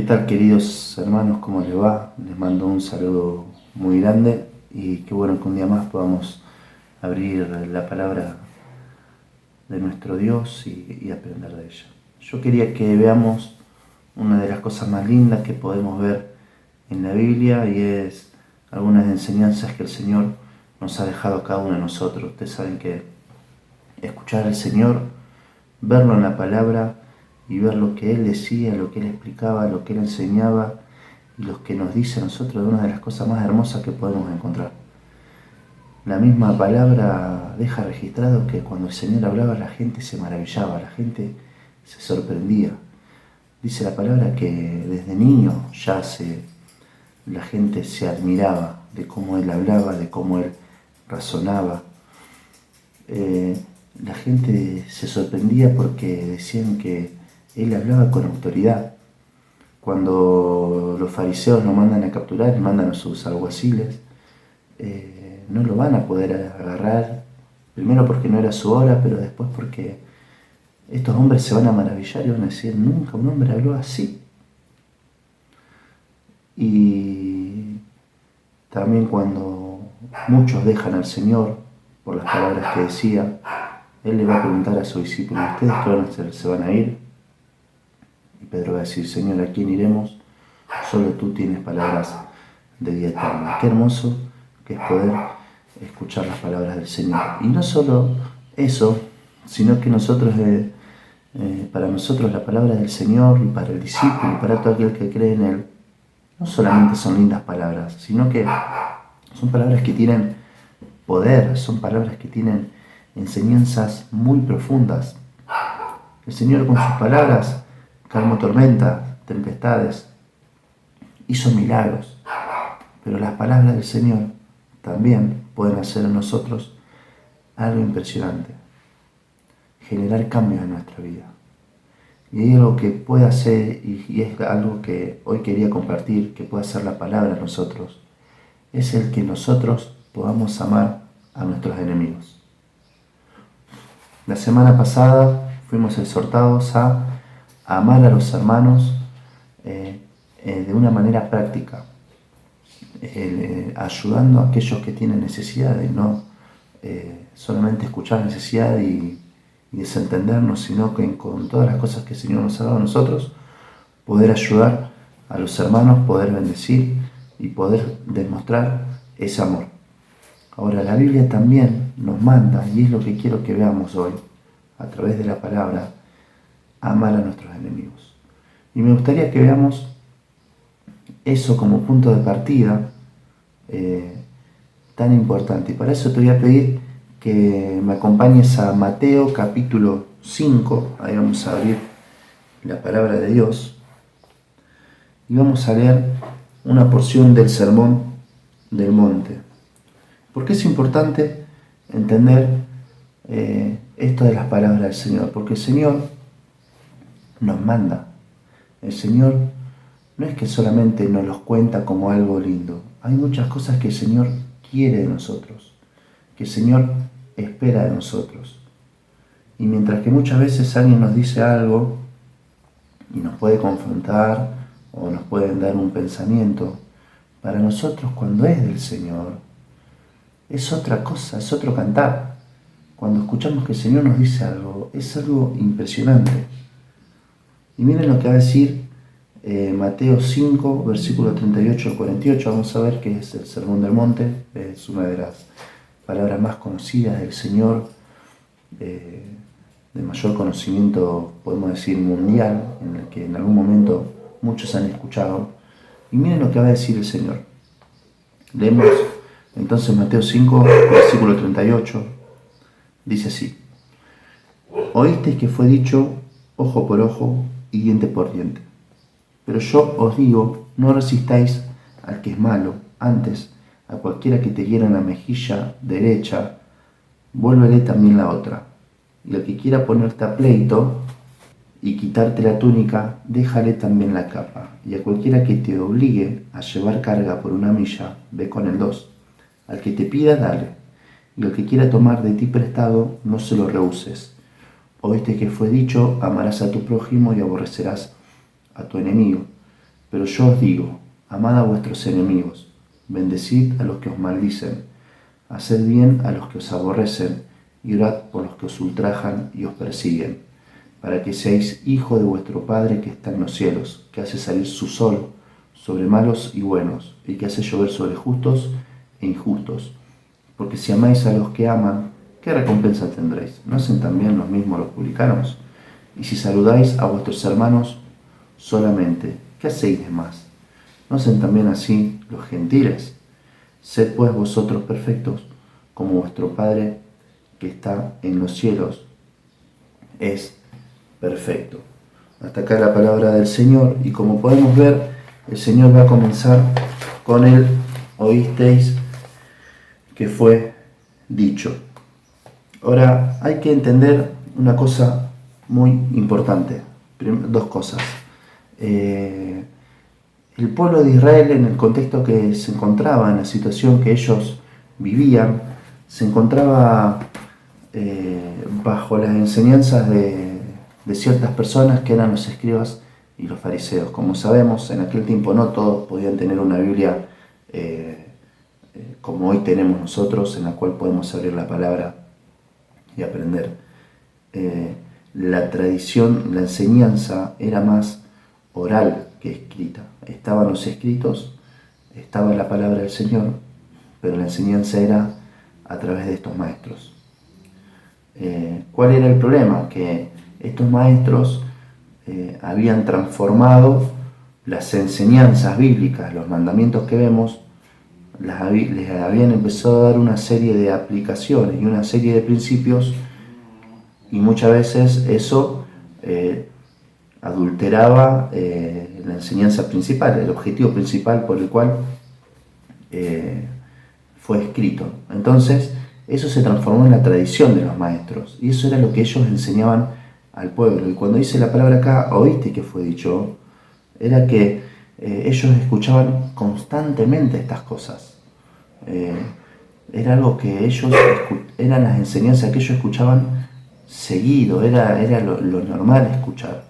tal, queridos hermanos? ¿Cómo les va? Les mando un saludo muy grande y qué bueno que un día más podamos abrir la palabra de nuestro Dios y aprender de ella. Yo quería que veamos una de las cosas más lindas que podemos ver en la Biblia y es algunas enseñanzas que el Señor nos ha dejado a cada uno de nosotros. Ustedes saben que escuchar al Señor, verlo en la palabra y ver lo que Él decía, lo que Él explicaba, lo que Él enseñaba y lo que nos dice a nosotros es una de las cosas más hermosas que podemos encontrar. La misma palabra deja registrado que cuando el Señor hablaba la gente se maravillaba, la gente se sorprendía. Dice la palabra que desde niño la gente se admiraba de cómo Él hablaba, de cómo Él razonaba. La gente se sorprendía porque decían que Él hablaba con autoridad. Cuando los fariseos lo mandan a capturar, le mandan a sus alguaciles, no lo van a poder agarrar, primero porque no era su hora, pero después porque estos hombres se van a maravillar y van a decir, nunca un hombre habló así. Y también cuando muchos dejan al Señor por las palabras que decía, Él le va a preguntar a sus discípulos, ¿ustedes qué van a hacer? ¿Se van a ir? Y Pedro va a decir, Señor, ¿a quién iremos? Solo tú tienes palabras de vida eterna. Qué hermoso que es poder escuchar las palabras del Señor. Y no solo eso, sino que para nosotros la palabra del Señor y para el discípulo y para todo aquel que cree en Él, no solamente son lindas palabras, sino que son palabras que tienen poder, son palabras que tienen enseñanzas muy profundas. El Señor con sus palabras calmó tormentas, tempestades, hizo milagros, pero las palabras del Señor también pueden hacer en nosotros algo impresionante, generar cambios en nuestra vida. Y hay algo que puede hacer, y es algo que hoy quería compartir, que puede hacer la palabra en nosotros, es el que nosotros podamos amar a nuestros enemigos. La semana pasada fuimos exhortados a amar a los hermanos de una manera práctica, ayudando a aquellos que tienen necesidad y no solamente escuchar necesidad y desentendernos, sino que con todas las cosas que el Señor nos ha dado a nosotros, poder ayudar a los hermanos, poder bendecir y poder demostrar ese amor. Ahora, la Biblia también nos manda, y es lo que quiero que veamos hoy, a través de la palabra, amar a nuestros enemigos. Y me gustaría que veamos eso como punto de partida tan importante. Y para eso te voy a pedir que me acompañes a Mateo capítulo 5, ahí vamos a abrir la palabra de Dios, y vamos a leer una porción del Sermón del Monte. ¿Por qué es importante entender esto de las palabras del Señor? Porque el Señor nos manda. El Señor no es que solamente nos los cuenta como algo lindo. Hay muchas cosas que el Señor quiere de nosotros, que el Señor espera de nosotros. Y mientras que muchas veces alguien nos dice algo y nos puede confrontar o nos pueden dar un pensamiento, para nosotros cuando es del Señor es otra cosa, es otro cantar. Cuando escuchamos que el Señor nos dice algo, es algo impresionante. Y miren lo que va a decir Mateo 5, versículo 38 al 48. Vamos a ver que es el Sermón del Monte, es una de las palabras más conocidas del Señor, de mayor conocimiento, podemos decir, mundial, en el que en algún momento muchos han escuchado. Y miren lo que va a decir el Señor. Leemos entonces Mateo 5, versículo 38, dice así: Oísteis que fue dicho ojo por ojo y diente por diente. Pero yo os digo, no resistáis al que es malo, antes a cualquiera que te hiera en la mejilla derecha, vuélvele también la otra. Y el que quiera ponerte a pleito y quitarte la túnica, déjale también la capa. Y a cualquiera que te obligue a llevar carga por 1 milla, ve con el 2. Al que te pida, dale. Y al que quiera tomar de ti prestado, no se lo rehuses. Oíste que fue dicho, amarás a tu prójimo y aborrecerás a tu enemigo. Pero yo os digo, amad a vuestros enemigos, bendecid a los que os maldicen, haced bien a los que os aborrecen, y orad por los que os ultrajan y os persiguen, para que seáis hijos de vuestro Padre que está en los cielos, que hace salir su sol sobre malos y buenos, y que hace llover sobre justos e injustos. Porque si amáis a los que aman, ¿qué recompensa tendréis? ¿No hacen también los mismos los publicanos? Y si saludáis a vuestros hermanos solamente, ¿qué hacéis de más? ¿No hacen también así los gentiles? Sed pues vosotros perfectos, como vuestro Padre que está en los cielos es perfecto. Hasta acá la palabra del Señor, y como podemos ver, el Señor va a comenzar con el oísteis que fue dicho. Ahora hay que entender una cosa muy importante, dos cosas. El pueblo de Israel, en el contexto que se encontraba, en la situación que ellos vivían, se encontraba bajo las enseñanzas de ciertas personas que eran los escribas y los fariseos. Como sabemos, en aquel tiempo no todos podían tener una Biblia como hoy tenemos nosotros, en la cual podemos abrir la palabra y aprender. La tradición, la enseñanza era más oral que escrita. Estaban los escritos, estaba la palabra del Señor, pero la enseñanza era a través de estos maestros. ¿Cuál era el problema? Que estos maestros habían transformado las enseñanzas bíblicas, los mandamientos que vemos, les habían empezado a dar una serie de aplicaciones y una serie de principios, y muchas veces eso adulteraba la enseñanza principal, el objetivo principal por el cual fue escrito. Entonces, eso se transformó en la tradición de los maestros, y eso era lo que ellos enseñaban al pueblo. Y cuando dice la palabra acá, oíste que fue dicho, era que ellos escuchaban constantemente estas cosas. Era algo que ellos, eran las enseñanzas que ellos escuchaban seguido, era lo normal escuchar.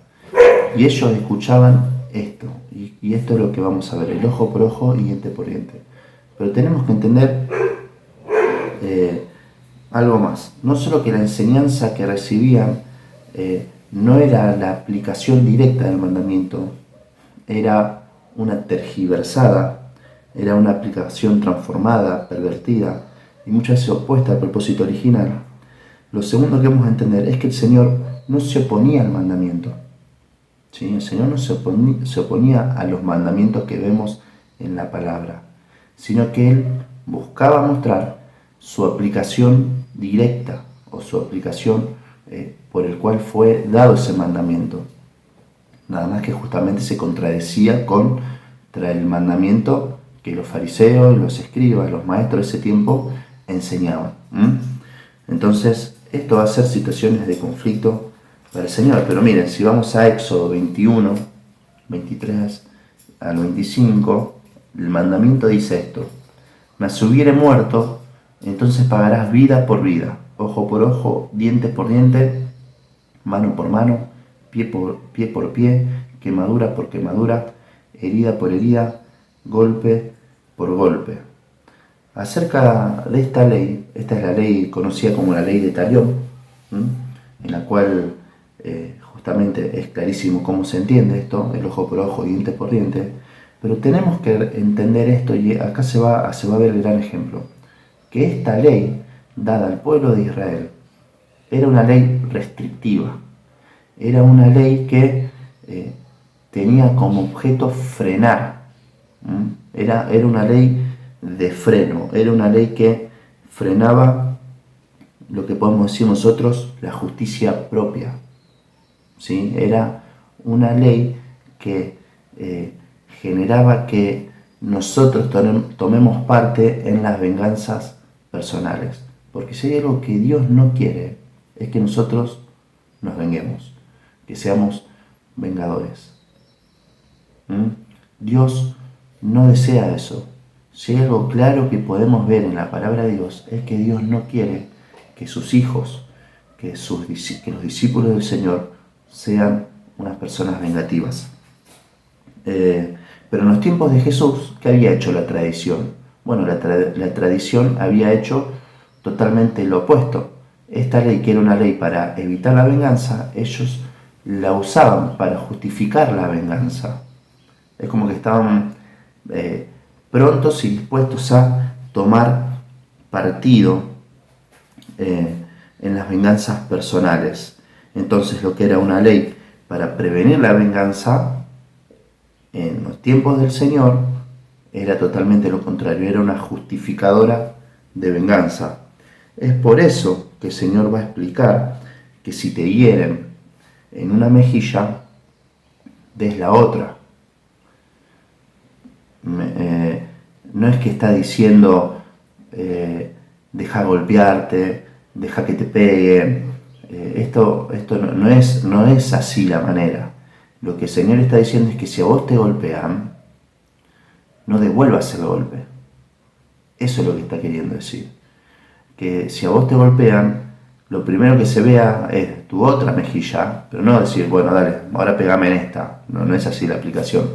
Y ellos escuchaban esto, y esto es lo que vamos a ver, el ojo por ojo y diente por diente. Pero tenemos que entender algo más. No solo que la enseñanza que recibían no era la aplicación directa del mandamiento, era una tergiversada, era una aplicación transformada, pervertida y muchas veces opuesta al propósito original. Lo segundo que vamos a entender es que el Señor no se oponía al mandamiento. ¿Sí? El Señor no se oponía a los mandamientos que vemos en la palabra, sino que Él buscaba mostrar su aplicación directa o su aplicación por el cual fue dado ese mandamiento. Nada más que justamente se contradecía contra el mandamiento que los fariseos, los escribas, los maestros de ese tiempo enseñaban. Entonces, esto va a ser situaciones de conflicto para el Señor. Pero miren, si vamos a Éxodo 21, 23 al 25, el mandamiento dice esto: mas si hubiere muerto, entonces pagarás vida por vida, ojo por ojo, diente por diente, mano por mano, pie por pie, quemadura por quemadura, herida por herida, golpe por golpe. Acerca de esta ley, esta es la ley conocida como la ley de Talión, en la cual justamente es clarísimo cómo se entiende esto, el ojo por ojo, diente por diente, pero tenemos que entender esto, y acá se va a ver el gran ejemplo, que esta ley dada al pueblo de Israel era una ley restrictiva, era una ley que tenía como objeto frenar, era una ley de freno, era una ley que frenaba lo que podemos decir nosotros la justicia propia, ¿sí? Era una ley que generaba que nosotros tomemos parte en las venganzas personales, porque si hay algo que Dios no quiere es que nosotros nos venguemos, que seamos vengadores. Dios no desea eso. Si hay algo claro que podemos ver en la palabra de Dios, es que Dios no quiere que sus hijos, que los discípulos del Señor sean unas personas vengativas. Pero en los tiempos de Jesús, ¿qué había hecho la tradición? Bueno, la tradición había hecho totalmente lo opuesto. Esta ley, que era una ley para evitar la venganza, ellos la usaban para justificar la venganza. Es como que estaban prontos y dispuestos a tomar partido en las venganzas personales. Entonces, lo que era una ley para prevenir la venganza, en los tiempos del Señor, era totalmente lo contrario, era una justificadora de venganza. Es por eso que el Señor va a explicar que si te hieren en una mejilla, des la otra. No es que está diciendo deja golpearte, deja que te peguen. Esto no es así la manera. Lo que el Señor está diciendo es que si a vos te golpean, no devuelvas el golpe. Eso es lo que está queriendo decir. Que si a vos te golpean, lo primero que se vea es tu otra mejilla, pero no decir, bueno, dale, ahora pegame en esta. No es así la aplicación.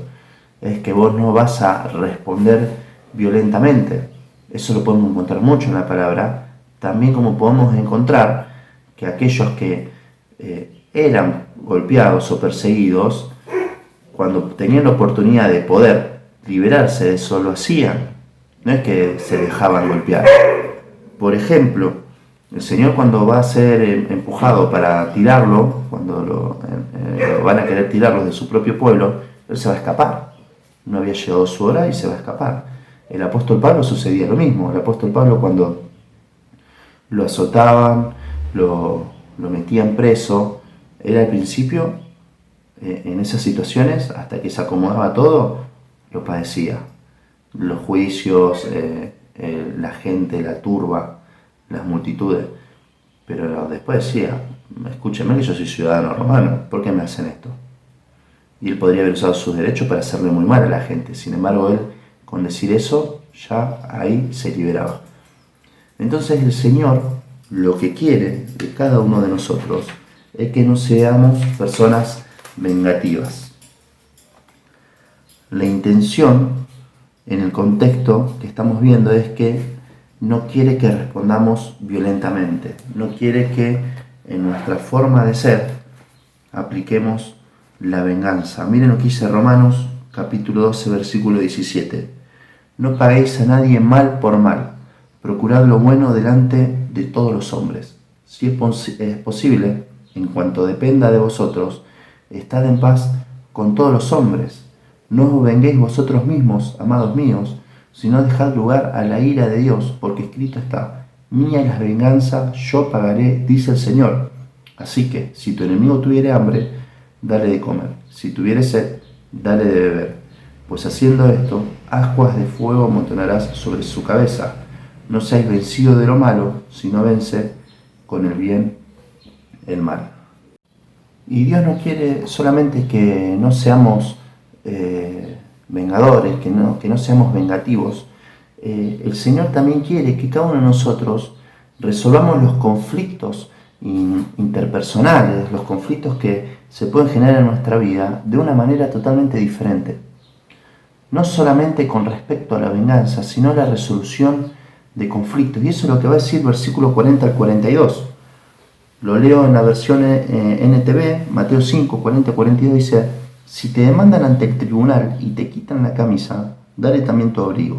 Es que vos no vas a responder violentamente. Eso lo podemos encontrar mucho en la palabra. También como podemos encontrar que aquellos que eran golpeados o perseguidos, cuando tenían la oportunidad de poder liberarse de eso, lo hacían. No es que se dejaban golpear. Por ejemplo, el Señor, cuando va a ser empujado para tirarlo, cuando lo van a querer tirarlo de su propio pueblo, Él se va a escapar. No había llegado su hora y se va a escapar. El apóstol Pablo sucedía lo mismo. El apóstol Pablo, cuando lo azotaban, lo metían preso, él al principio, en esas situaciones, hasta que se acomodaba todo, lo padecía. Los juicios, la gente, la turba, las multitudes. Pero después decía, escúcheme que yo soy ciudadano romano, ¿por qué me hacen esto? Y él podría haber usado sus derechos para hacerle muy mal a la gente. Sin embargo, él, con decir eso, ya ahí se liberaba. Entonces el Señor lo que quiere de cada uno de nosotros es que no seamos personas vengativas. La intención en el contexto que estamos viendo es que no quiere que respondamos violentamente, no quiere que en nuestra forma de ser apliquemos la venganza. Miren lo que dice Romanos capítulo 12, versículo 17. No paguéis a nadie mal por mal, procurad lo bueno delante de todos los hombres. Si es posible, en cuanto dependa de vosotros, estad en paz con todos los hombres. No os venguéis vosotros mismos, amados míos, sino dejad lugar a la ira de Dios, porque escrito está, mía es la venganza, yo pagaré, dice el Señor. Así que, si tu enemigo tuviere hambre, dale de comer. Si tuviere sed, dale de beber. Pues haciendo esto, ascuas de fuego amontonarás sobre su cabeza. No seáis vencidos de lo malo, sino vence con el bien el mal. Y Dios no quiere solamente que no seamos vengadores, que no seamos vengativos. El Señor también quiere que cada uno de nosotros resolvamos los conflictos interpersonales, los conflictos que se pueden generar en nuestra vida de una manera totalmente diferente. No solamente con respecto a la venganza, sino la resolución de conflictos. Y eso es lo que va a decir el versículo 40 al 42. Lo leo en la versión NTV, Mateo 5, 40-42, dice: si te demandan ante el tribunal y te quitan la camisa, dale también tu abrigo.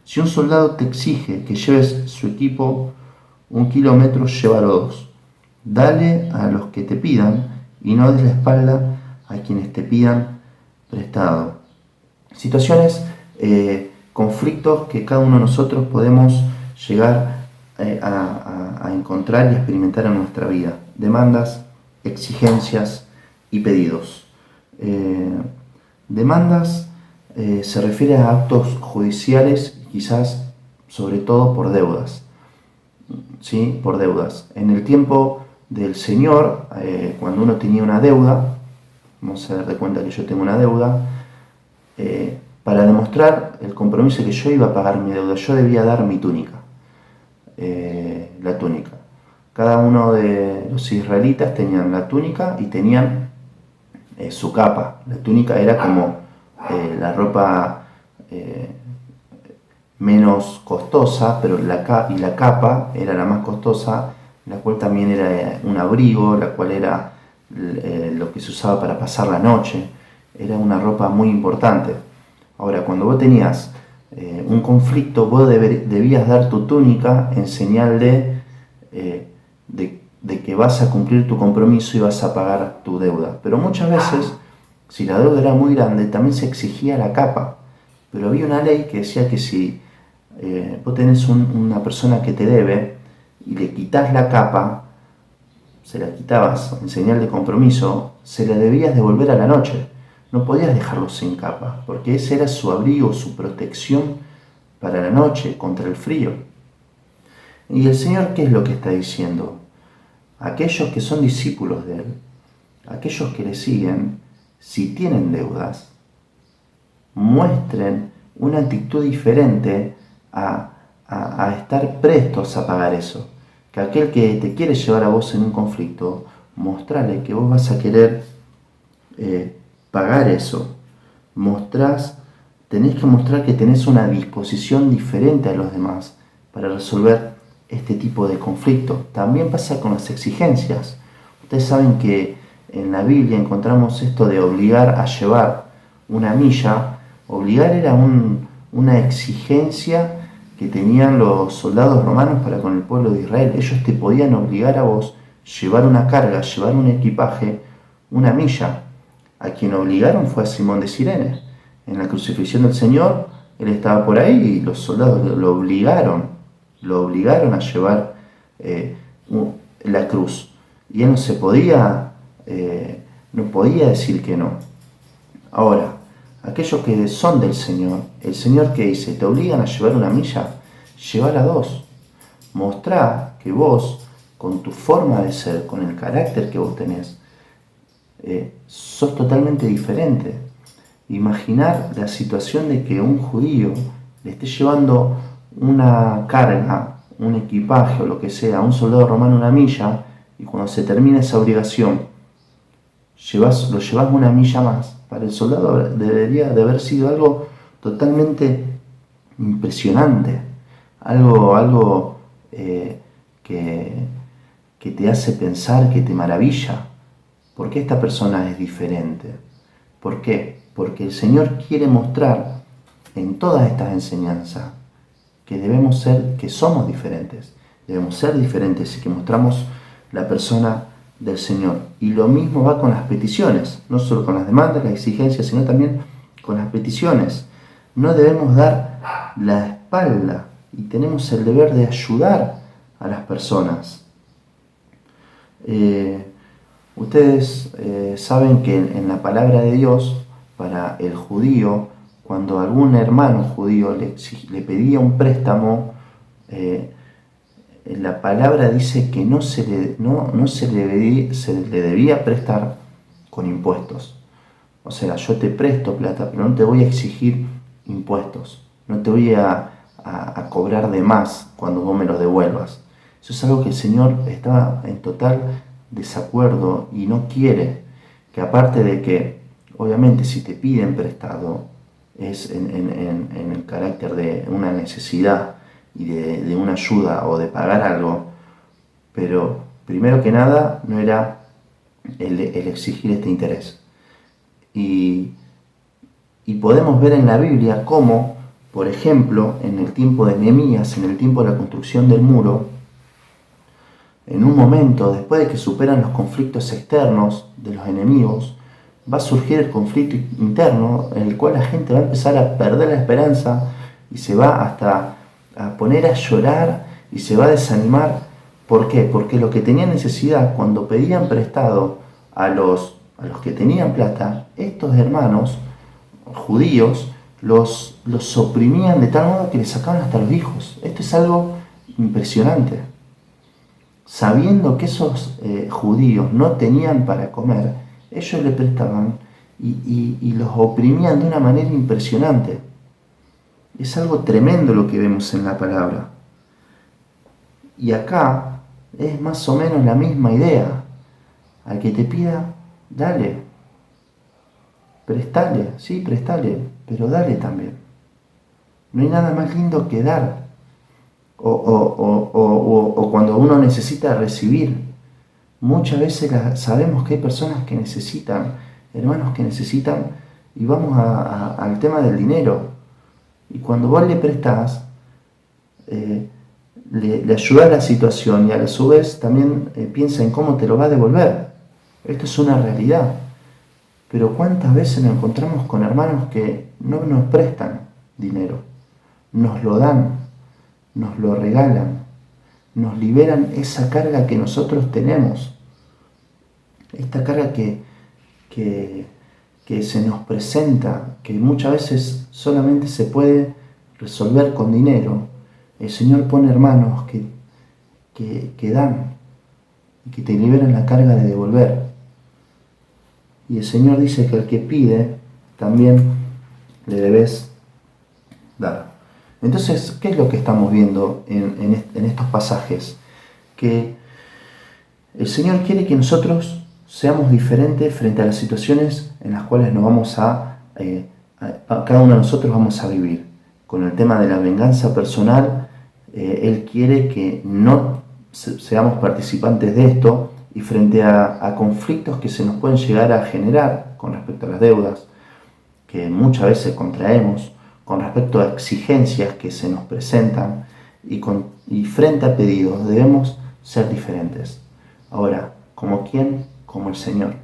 Si un soldado te exige que lleves su equipo 1 kilómetro, llévalo 2. Dale a los que te pidan y no des la espalda a quienes te pidan prestado. Situaciones, conflictos que cada uno de nosotros podemos llegar a encontrar y experimentar en nuestra vida. Demandas, exigencias y pedidos. Demandas se refiere a actos judiciales, quizás sobre todo por deudas. ¿Sí? Por deudas. En el tiempo del Señor, cuando uno tenía una deuda, vamos a dar de cuenta que yo tengo una deuda, para demostrar el compromiso que yo iba a pagar mi deuda, yo debía dar mi túnica. La túnica. Cada uno de los israelitas tenían la túnica y tenían su capa. La túnica era como la ropa menos costosa, pero la capa era la más costosa, la cual también era un abrigo, la cual era lo que se usaba para pasar la noche. Era una ropa muy importante. Ahora, cuando vos tenías un conflicto, vos debías dar tu túnica en señal de que vas a cumplir tu compromiso y vas a pagar tu deuda. Pero muchas veces, si la deuda era muy grande, también se exigía la capa. Pero había una ley que decía que si vos tenés una persona que te debe y le quitas la capa, se la quitabas en señal de compromiso, se la debías devolver a la noche. No podías dejarlo sin capa, porque ese era su abrigo, su protección para la noche, contra el frío. ¿Y el Señor qué es lo que está diciendo? Aquellos que son discípulos de Él, aquellos que le siguen, si tienen deudas, muestren una actitud diferente a estar prestos a pagar eso. Que aquel que te quiere llevar a vos en un conflicto, mostrale que vos vas a querer pagar eso. Tenés que mostrar que tenés una disposición diferente a los demás para resolver este tipo de conflicto. También pasa con las exigencias. Ustedes saben que en la Biblia encontramos esto de obligar a llevar una milla. Obligar era una exigencia que tenían los soldados romanos para con el pueblo de Israel. Ellos te podían obligar a vos llevar una carga, llevar un equipaje, una milla. A quien obligaron fue a Simón de Cirene. En la crucifixión del Señor, él estaba por ahí y los soldados lo obligaron a llevar la cruz. Y él no podía decir que no. Ahora, aquellos que son del Señor, el Señor que dice, te obligan a llevar una milla, llévala dos. Mostrá que vos, con tu forma de ser, con el carácter que vos tenés, sos totalmente diferente. Imaginar la situación de que un judío le esté llevando una carga, un equipaje o lo que sea, a un soldado romano una milla, y cuando se termina esa obligación, lo llevas una milla más. Para el soldado debería de haber sido algo totalmente impresionante, algo que te hace pensar, que te maravilla. ¿Por qué esta persona es diferente? ¿Por qué? Porque el Señor quiere mostrar en todas estas enseñanzas que somos diferentes. Debemos ser diferentes y que mostramos la persona del Señor. Y lo mismo va con las peticiones, no solo con las demandas, las exigencias, sino también con las peticiones. No debemos dar la espalda y tenemos el deber de ayudar a las personas. Ustedes saben que en la palabra de Dios, para el judío, cuando algún hermano judío le pedía un préstamo, la palabra dice que no se le debía prestar con impuestos. O sea, yo te presto plata, pero no te voy a exigir impuestos. No te voy a cobrar de más cuando vos me lo devuelvas. Eso es algo que el Señor está en total desacuerdo y no quiere. Que aparte de que, obviamente, si te piden prestado, es en el carácter de una necesidad y de una ayuda o de pagar algo, pero primero que nada no era el exigir este interés. Y podemos ver en la Biblia cómo, por ejemplo, en el tiempo de Nehemías, en el tiempo de la construcción del muro, en un momento, después de que superan los conflictos externos de los enemigos, va a surgir el conflicto interno en el cual la gente va a empezar a perder la esperanza y se va hasta a poner a llorar y se va a desanimar. ¿Por qué? Porque lo que tenían necesidad, cuando pedían prestado a los que tenían plata, estos hermanos judíos los oprimían de tal modo que les sacaban hasta los hijos. Esto es algo impresionante. Sabiendo que esos judíos no tenían para comer, ellos le prestaban y los oprimían de una manera impresionante. Es algo tremendo lo que vemos en la palabra. Y acá es más o menos la misma idea. Al que te pida, dale. Prestale, sí, prestale, pero dale también. No hay nada más lindo que dar. O cuando uno necesita recibir. Muchas veces sabemos que hay personas que necesitan, hermanos que necesitan, y vamos al tema del dinero. Y cuando vos le prestás, le ayuda a la situación y a su vez también piensa en cómo te lo va a devolver. Esto es una realidad. Pero ¿cuántas veces nos encontramos con hermanos que no nos prestan dinero? Nos lo dan, nos lo regalan, nos liberan esa carga que nosotros tenemos. Esta carga que se nos presenta, que muchas veces solamente se puede resolver con dinero. El Señor pone hermanos que dan y que te liberan la carga de devolver. Y el Señor dice que al que pide, también le debes dar. Entonces, ¿qué es lo que estamos viendo en estos pasajes? Que el Señor quiere que nosotros seamos diferentes frente a las situaciones en las cuales nos vamos cada uno de nosotros vamos a vivir. Con el tema de la venganza personal, Él quiere que no seamos participantes de esto, y frente a conflictos que se nos pueden llegar a generar con respecto a las deudas, que muchas veces contraemos, con respecto a exigencias que se nos presentan, y frente a pedidos debemos ser diferentes. Ahora, ¿como quién? Como el Señor.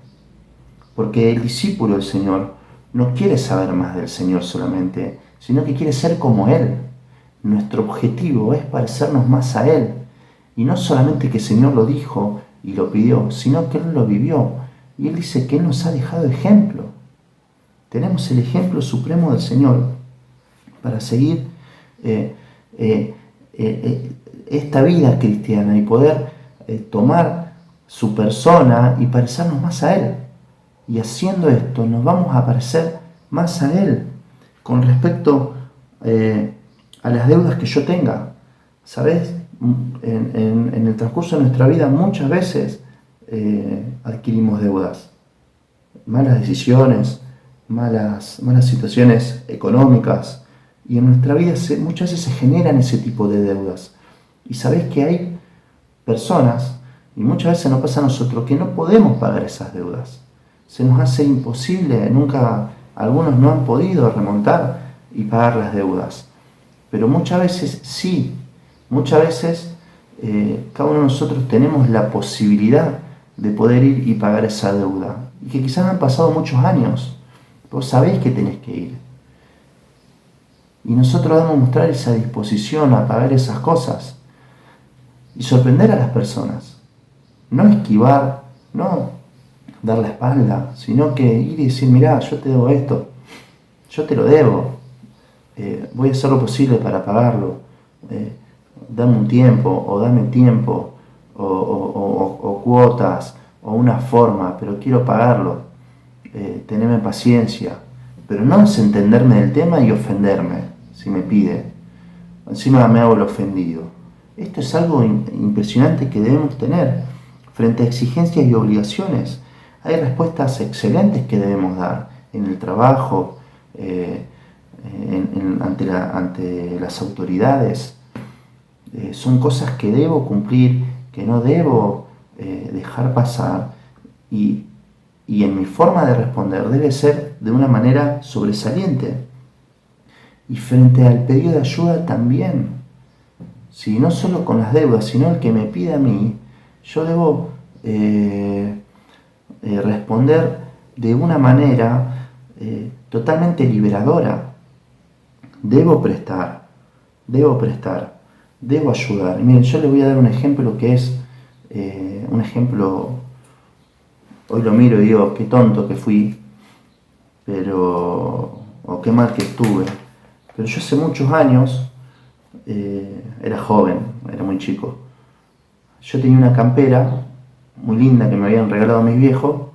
Porque el discípulo del Señor no quiere saber más del Señor solamente, sino que quiere ser como Él. Nuestro objetivo es parecernos más a Él. Y no solamente que el Señor lo dijo y lo pidió, sino que Él lo vivió. Y Él dice que Él nos ha dejado ejemplo. Tenemos el ejemplo supremo del Señor para seguir esta vida cristiana y poder tomar su persona y parecernos más a Él. Y haciendo esto nos vamos a parecer más a Él con respecto a las deudas que yo tenga. ¿Sabes? En el transcurso de nuestra vida muchas veces adquirimos deudas, malas decisiones, malas situaciones económicas, y en nuestra vida muchas veces se generan ese tipo de deudas. Y sabes que hay personas, y muchas veces nos pasa a nosotros, que no podemos pagar esas deudas. Se nos hace imposible, algunos no han podido remontar y pagar las deudas. Pero muchas veces sí, muchas veces cada uno de nosotros tenemos la posibilidad de poder ir y pagar esa deuda. Y que quizás han pasado muchos años, vos sabés que tenés que ir. Y nosotros debemos mostrar esa disposición a pagar esas cosas y sorprender a las personas. No esquivar, no dar la espalda, sino que ir y decir, mirá, yo te debo esto, yo te lo debo, voy a hacer lo posible para pagarlo, dame un tiempo, o dame tiempo, o cuotas, o una forma, pero quiero pagarlo, teneme paciencia, pero no es entenderme del tema y ofenderme si me pide, encima me hago el ofendido. Esto es algo impresionante que debemos tener frente a exigencias y obligaciones. Hay respuestas excelentes que debemos dar en el trabajo, ante las autoridades. Son cosas que debo cumplir, que no debo dejar pasar, y en mi forma de responder debe ser de una manera sobresaliente. Y frente al pedido de ayuda también. Si no solo con las deudas, sino el que me pide a mí, yo debo responder de una manera totalmente liberadora. Debo prestar, debo ayudar. Y miren, yo les voy a dar un ejemplo que es un ejemplo, hoy lo miro y digo, qué tonto que fui, o qué mal que estuve. Pero yo hace muchos años, era joven, era muy chico, yo tenía una campera muy linda que me habían regalado mis viejos,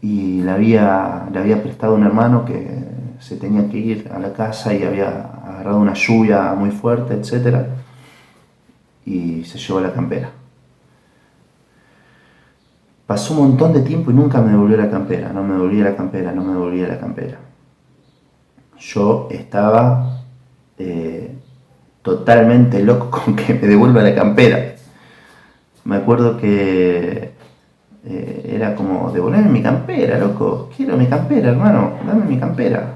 y le había prestado a un hermano que se tenía que ir a la casa y había agarrado una lluvia muy fuerte, etc. Y se llevó la campera. Pasó un montón de tiempo y nunca me devolvió la campera, no me devolvía la campera, no me devolvía la campera. Yo estaba totalmente loco con que me devuelva la campera. Me acuerdo que era como, devolverme mi campera, loco, quiero mi campera, hermano, dame mi campera.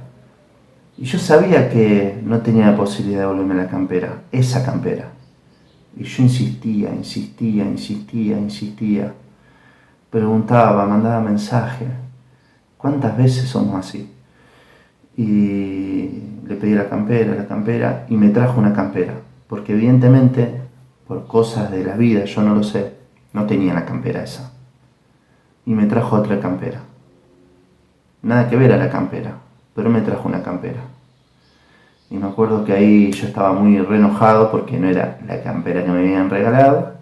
Y yo sabía que no tenía la posibilidad de devolverme la campera, esa campera. Y yo insistía. Preguntaba, mandaba mensajes. ¿Cuántas veces somos así? Y le pedí la campera, y me trajo una campera. Porque evidentemente, por cosas de la vida, yo no lo sé, no tenía la campera esa. Y me trajo otra campera. Nada que ver a la campera, pero me trajo una campera. Y me acuerdo que ahí yo estaba muy re enojado porque no era la campera que me habían regalado.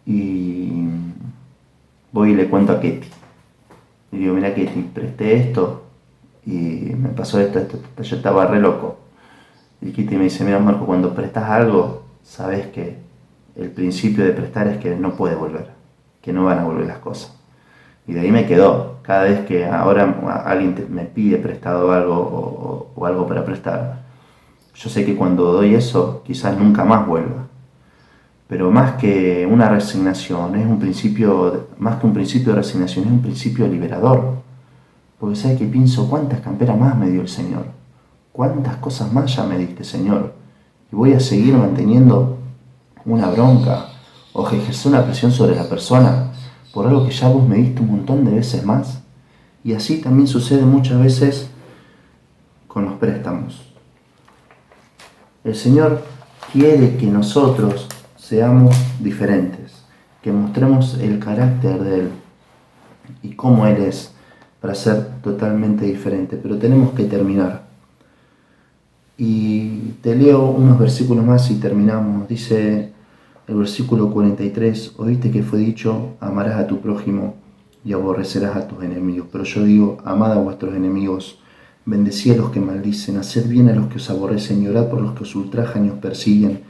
Y voy y le cuento a Ketty. Y digo, mira Ketty, presté esto y me pasó esto. Yo estaba re loco. Y Kitty me dice, mira Marco, cuando prestas algo, sabes que el principio de prestar es que no puede volver, que no van a volver las cosas. Y de ahí me quedó. Cada vez que ahora alguien me pide prestado algo o algo para prestar, yo sé que cuando doy eso, quizás nunca más vuelva. Pero más que una resignación, es un principio, más que un principio de resignación, es un principio liberador. Porque sabes que pienso, ¿cuántas camperas más me dio el Señor? ¿Cuántas cosas más ya me diste, Señor? Y voy a seguir manteniendo una bronca o ejercer una presión sobre la persona por algo que ya vos me diste un montón de veces más. Y así también sucede muchas veces con los préstamos. El Señor quiere que nosotros seamos diferentes, que mostremos el carácter de Él y cómo Él es para ser totalmente diferente. Pero tenemos que terminar. Y te leo unos versículos más y terminamos. Dice el versículo 43, oíste que fue dicho, amarás a tu prójimo y aborrecerás a tus enemigos. Pero yo digo, amad a vuestros enemigos, bendecid a los que maldicen, haced bien a los que os aborrecen y orad por los que os ultrajan y os persiguen,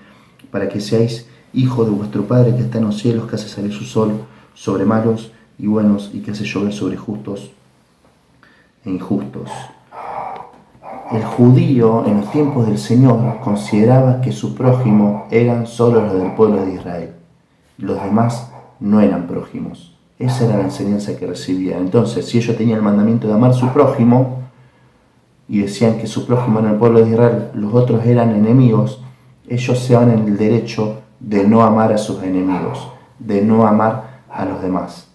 para que seáis hijos de vuestro Padre que está en los cielos, que hace salir su sol sobre malos y buenos y que hace llover sobre justos e injustos. El judío en los tiempos del Señor consideraba que su prójimo eran solo los del pueblo de Israel. Los demás no eran prójimos. Esa era la enseñanza que recibían. Entonces, si ellos tenían el mandamiento de amar a su prójimo y decían que su prójimo era el pueblo de Israel, los otros eran enemigos, ellos se van en el derecho de no amar a sus enemigos, de no amar a los demás.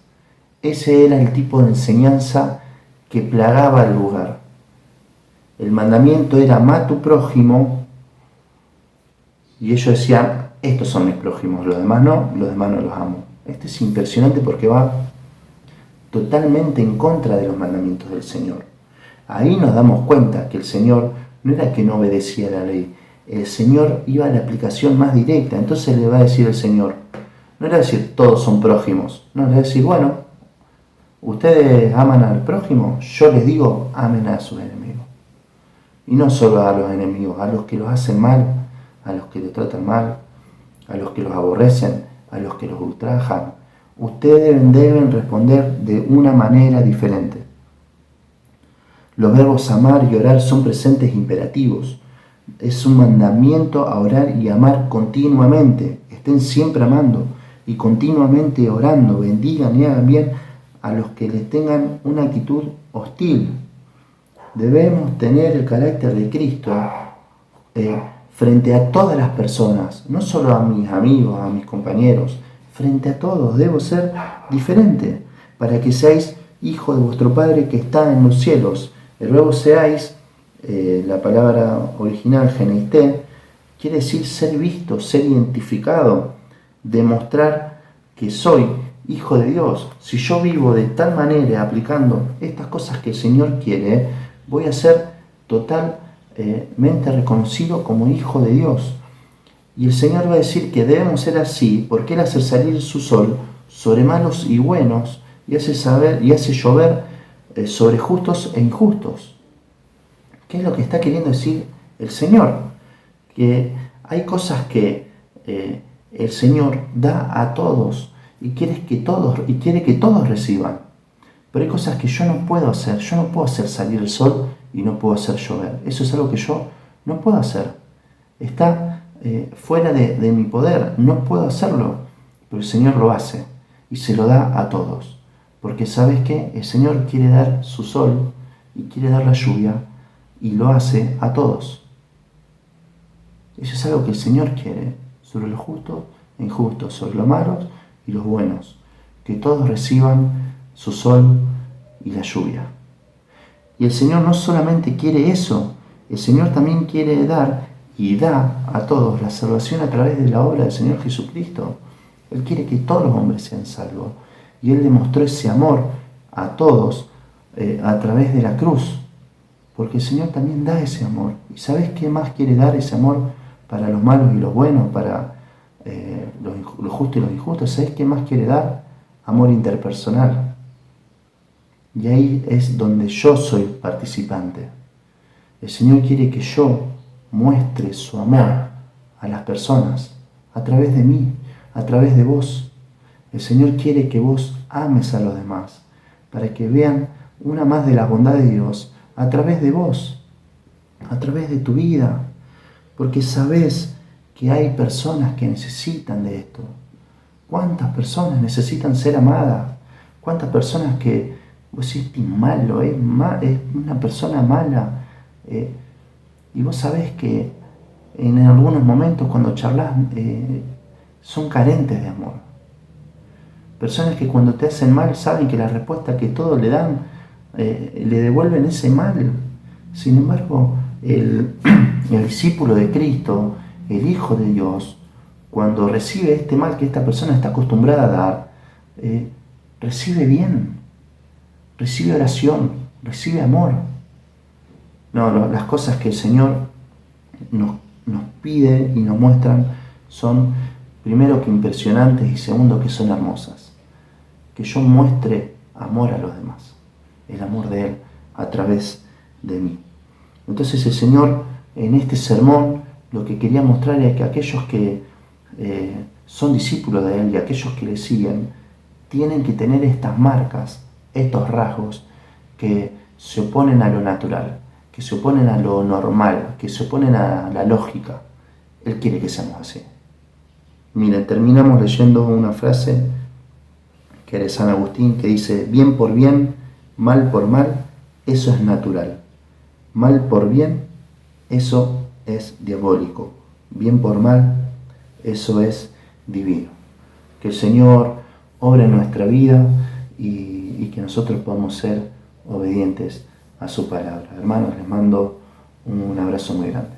Ese era el tipo de enseñanza que plagaba el lugar. El mandamiento era amar a tu prójimo y ellos decían, estos son mis prójimos, los demás no los amo. Esto es impresionante porque va totalmente en contra de los mandamientos del Señor. Ahí nos damos cuenta que el Señor no era que no obedecía la ley, el Señor iba a la aplicación más directa. Entonces le va a decir el Señor, no le va a decir todos son prójimos, no, le va a decir, bueno, ustedes aman al prójimo, yo les digo, amen a sus enemigos. Y no solo a los enemigos, a los que los hacen mal, a los que los tratan mal, a los que los aborrecen, a los que los ultrajan. Ustedes deben responder de una manera diferente. Los verbos amar y orar son presentes imperativos. Es un mandamiento a orar y amar continuamente. Estén siempre amando y continuamente orando. Bendigan y hagan bien a los que les tengan una actitud hostil. Debemos tener el carácter de Cristo frente a todas las personas, no solo a mis amigos, a mis compañeros, frente a todos. Debo ser diferente para que seáis hijos de vuestro Padre que está en los cielos. El verbo seáis, la palabra original geneité, quiere decir ser visto, ser identificado, demostrar que soy hijo de Dios. Si yo vivo de tal manera aplicando estas cosas que el Señor quiere, voy a ser totalmente reconocido como hijo de Dios. Y el Señor va a decir que debemos ser así porque Él hace salir su sol sobre malos y buenos y hace llover sobre justos e injustos. ¿Qué es lo que está queriendo decir el Señor? Que hay cosas que el Señor da a todos y quiere que todos reciban. Pero hay cosas que yo no puedo hacer. Yo no puedo hacer salir el sol y no puedo hacer llover. Eso es algo que yo no puedo hacer. Está fuera de mi poder. No puedo hacerlo. Pero el Señor lo hace y se lo da a todos. Porque ¿sabes qué? El Señor quiere dar su sol y quiere dar la lluvia y lo hace a todos. Eso es algo que el Señor quiere sobre los justos e injustos, sobre los malos y los buenos. Que todos reciban su sol y la lluvia. Y el Señor no solamente quiere eso, el Señor también quiere dar y da a todos la salvación a través de la obra del Señor Jesucristo. Él quiere que todos los hombres sean salvos. Y Él demostró ese amor a todos a través de la cruz. Porque el Señor también da ese amor. ¿Y sabes qué más quiere dar ese amor para los malos y los buenos, para los justos y los injustos? ¿Sabes qué más quiere dar? Amor interpersonal. Y ahí es donde yo soy participante. El Señor quiere que yo muestre su amor a las personas a través de mí, a través de vos. El Señor quiere que vos ames a los demás para que vean una más de la bondad de Dios a través de vos, a través de tu vida. Porque sabés que hay personas que necesitan de esto. ¿Cuántas personas necesitan ser amadas? ¿Cuántas personas que vos decís, es malo, es una persona mala? Y vos sabés que en algunos momentos cuando charlas son carentes de amor. Personas que cuando te hacen mal saben que la respuesta que todos le dan le devuelven ese mal. Sin embargo, el discípulo de Cristo, el Hijo de Dios, cuando recibe este mal que esta persona está acostumbrada a dar, recibe bien, recibe oración, recibe amor. No, las cosas que el Señor nos pide y nos muestran son, primero, que impresionantes y segundo, que son hermosas. Que yo muestre amor a los demás, el amor de Él a través de mí. Entonces el Señor en este sermón lo que quería mostrar es que aquellos que son discípulos de Él y aquellos que le siguen tienen que tener estas marcas, estos rasgos que se oponen a lo natural, que se oponen a lo normal, que se oponen a la lógica. Él quiere que seamos así. Miren, terminamos leyendo una frase que era de San Agustín que dice: bien por bien, mal por mal, eso es natural. Mal por bien, eso es diabólico. Bien por mal, eso es divino. Que el Señor obre en nuestra vida y que nosotros podamos ser obedientes a su palabra. Hermanos, les mando un abrazo muy grande.